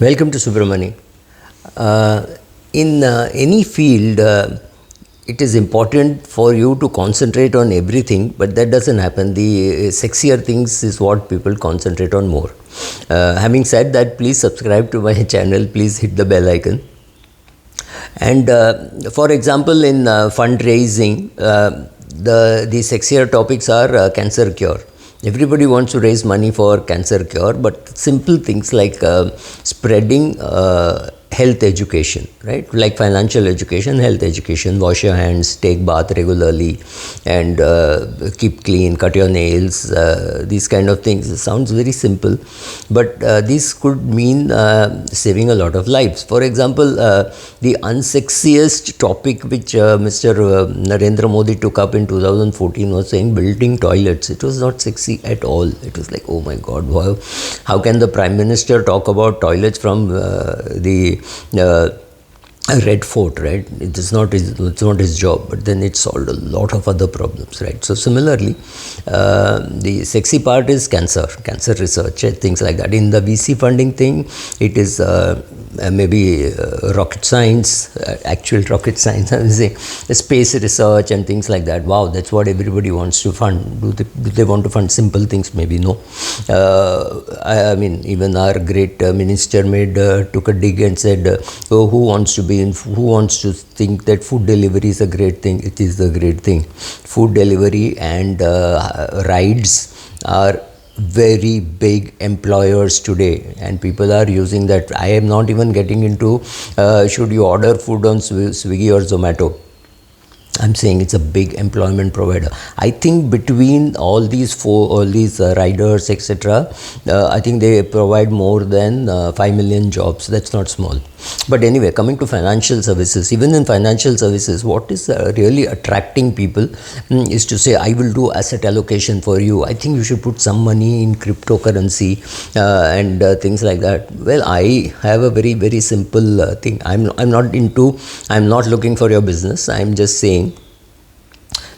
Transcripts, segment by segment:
Welcome to Subramani. In any field, it is important for you to concentrate on everything, but that doesn't happen. The sexier things is what people concentrate on more. Having said that, please subscribe to my channel, please hit the bell icon. And for example, in fundraising, the sexier topics are cancer cure. Everybody wants to raise money for cancer cure, but simple things like spreading health education, right? Like financial education, health education, wash your hands, take bath regularly, and keep clean, cut your nails, these kind of things. It sounds very simple, but this could mean saving a lot of lives. For example, the unsexiest topic which Mr. Narendra Modi took up in 2014 was saying building toilets. It was not sexy at all. It was like, oh my God, wow, how can the Prime Minister talk about toilets from the Red Fort, right? It's not his job, but then it solved a lot of other problems, right? So similarly, the sexy part is cancer research, things like that. In the VC funding thing, it is maybe rocket science, actual rocket science, I would say, space research and things like that. Wow, that's what everybody wants to fund. Do they want to fund simple things? Maybe no. I mean, even our great minister took a dig and said, oh, who wants to think that food delivery is a great thing? It is a great thing. Food delivery and rides are very big employers today, and people are using that. I am not even getting into should you order food on Swiggy or Zomato. I'm saying it's a big employment provider. I think between all these riders, etc., I think they provide more than 5 million jobs. That's not small. But anyway, coming to financial services, even in financial services, what is really attracting people is to say, I will do asset allocation for you. I think you should put some money in cryptocurrency and things like that. Well, I have a very, very simple thing. I'm not looking for your business. I'm just saying,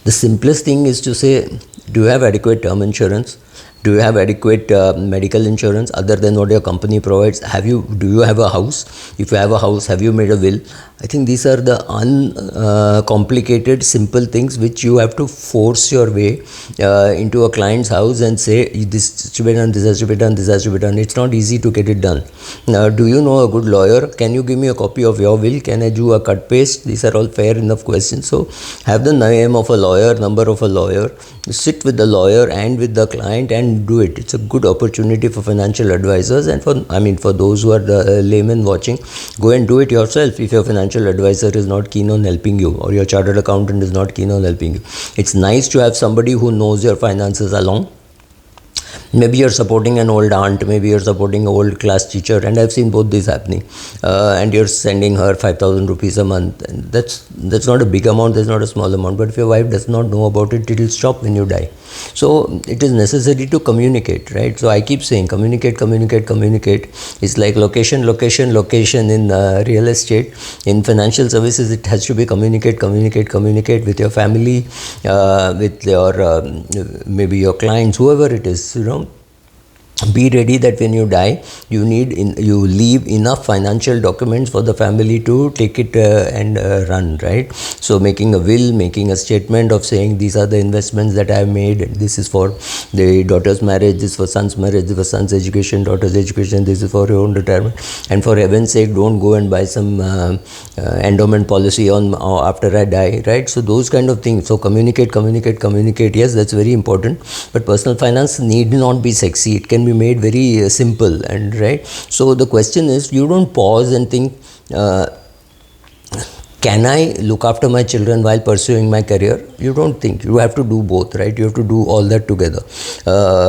the simplest thing is to say, do you have adequate term insurance? Do you have adequate medical insurance other than what your company provides? Do you have a house? If you have a house, have you made a will? I think these are the uncomplicated, simple things which you have to force your way into a client's house and say, this has to be done, this has to be done, this has to be done. It's not easy to get it done. Now, do you know a good lawyer? Can you give me a copy of your will? Can I do a cut paste? These are all fair enough questions. So have the name of a lawyer, number of a lawyer, sit with the lawyer and with the client and do it. It's a good opportunity for financial advisors and for those who are the laymen watching, go and do it yourself if your financial advisor is not keen on helping you or your chartered accountant is not keen on helping you. It's nice to have somebody who knows your finances along. Maybe you're supporting an old aunt, maybe you're supporting an old class teacher, and I've seen both these happening, and you're sending her 5,000 rupees a month, and that's not a big amount, that's not a small amount, but if your wife does not know about it, it will stop when you die. So it is necessary to communicate, right? So I keep saying communicate. It's like location in real estate. In financial services, it has to be communicate with your family, with your maybe your clients, whoever it is, be ready that when you die, you leave enough financial documents for the family to take it and run, right? So making a will, making a statement of saying these are the investments that I have made, this is for the daughter's marriage, this is for son's marriage, this is for son's education, daughter's education, this is for your own retirement, and for heaven's sake, don't go and buy some endowment policy after I die, right? So those kind of things. So communicate. Yes, that's very important, but personal finance need not be sexy. It can be made very simple, and right. So the question is, you don't pause and think, can I look after my children while pursuing my career? You don't think. You have to do both, right? You have to do all that together.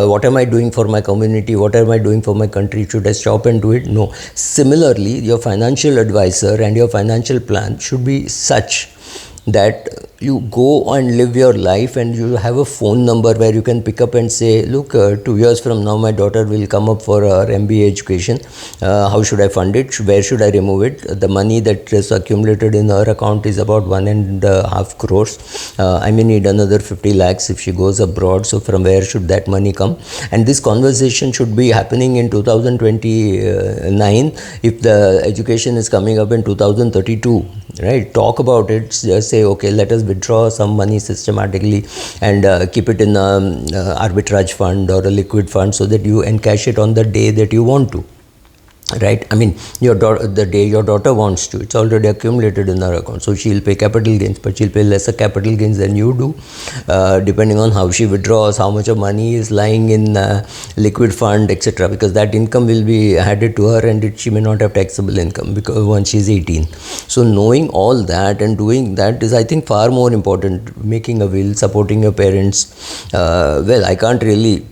What am I doing for my community? What am I doing for my country? Should I stop and do it? No. Similarly, your financial advisor and your financial plan should be such that you go and live your life and you have a phone number where you can pick up and say, look, 2 years from now my daughter will come up for her MBA education. How should I fund it? Where should I remove it? The money that is accumulated in her account is about 1.5 crores. I may need another 50 lakhs if she goes abroad. So from where should that money come? And this conversation should be happening in 2029 if the education is coming up in 2032, right? Talk about it. Just say, okay, let us withdraw some money systematically and keep it in an arbitrage fund or a liquid fund so that you encash it on the day that you want to. Right, I mean, the day your daughter wants to, it's already accumulated in her account. So she'll pay capital gains, but she'll pay lesser capital gains than you do, depending on how she withdraws, how much of money is lying in liquid fund, etc. Because that income will be added to her, and she may not have taxable income because once she's 18. So knowing all that and doing that is, I think, far more important. Making a will, supporting your parents. Well, I can't really.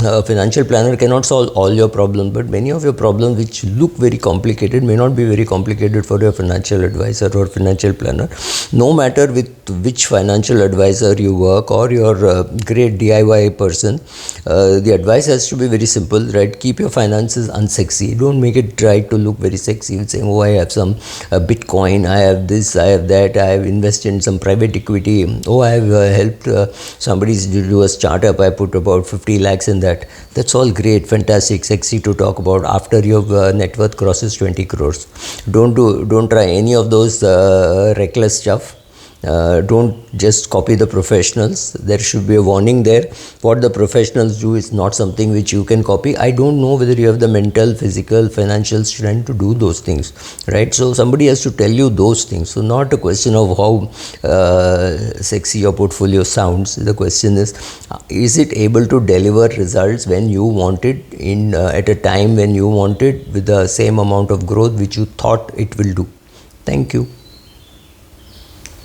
A financial planner cannot solve all your problems, but many of your problems which look very complicated may not be very complicated for your financial advisor or financial planner. No matter with which financial advisor you work or you're a great DIY person, the advice has to be very simple, right? Keep your finances unsexy. Don't make it try to look very sexy with saying, oh, I have some Bitcoin, I have this, I have that, I have invested in some private equity, oh, I have helped somebody do a startup, I put about 50 lakhs in that. That's all great, fantastic, sexy to talk about after your net worth crosses 20 crores. Don't try any of those reckless stuff. Don't just copy the professionals. There should be a warning there. What the professionals do is not something which you can copy. I don't know whether you have the mental, physical, financial strength to do those things, right? So somebody has to tell you those things. So not a question of how sexy your portfolio sounds. The question is it able to deliver results when you want it, in at a time when you want it, with the same amount of growth which you thought it will do? Thank you.